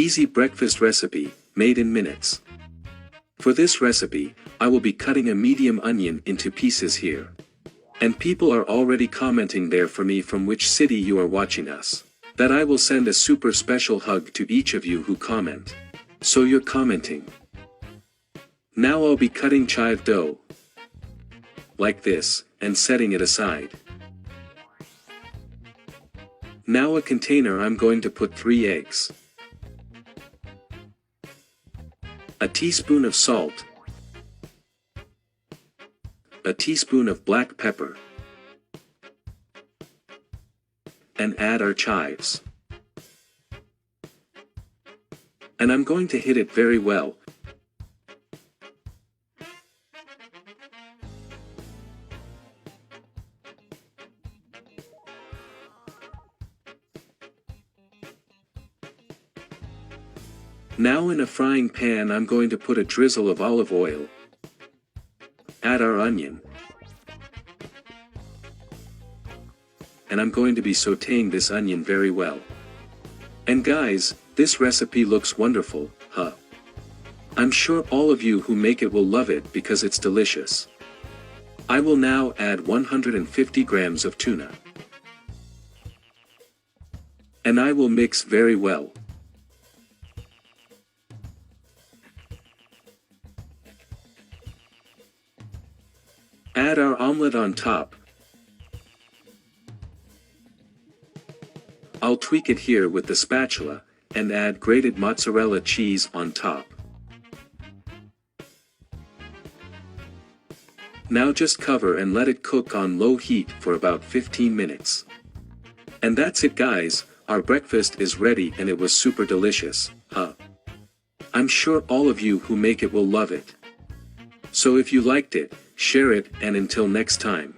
Easy breakfast recipe, made in minutes. For this recipe, I will be cutting a medium onion into pieces here. And people are already commenting there for me from which city you are watching us. That I will send a super special hug to each of you who comment. So you're commenting. Now I'll be cutting chive dough. Like this, and setting it aside. Now a container I'm going to put 3 eggs. A teaspoon of salt. A teaspoon of black pepper. And add our chives. And I'm going to hit it very well. Now in a frying pan I'm going to put a drizzle of olive oil. Add our onion. And I'm going to be sautéing this onion very well. And guys, this recipe looks wonderful, huh? I'm sure all of you who make it will love it because it's delicious. I will now add 150 grams of tuna. And I will mix very well. Add our omelette on top. I'll tweak it here with the spatula, and add grated mozzarella cheese on top. Now just cover and let it cook on low heat for about 15 minutes. And that's it guys, our breakfast is ready and it was super delicious, huh? I'm sure all of you who make it will love it. So if you liked it, share it, and until next time.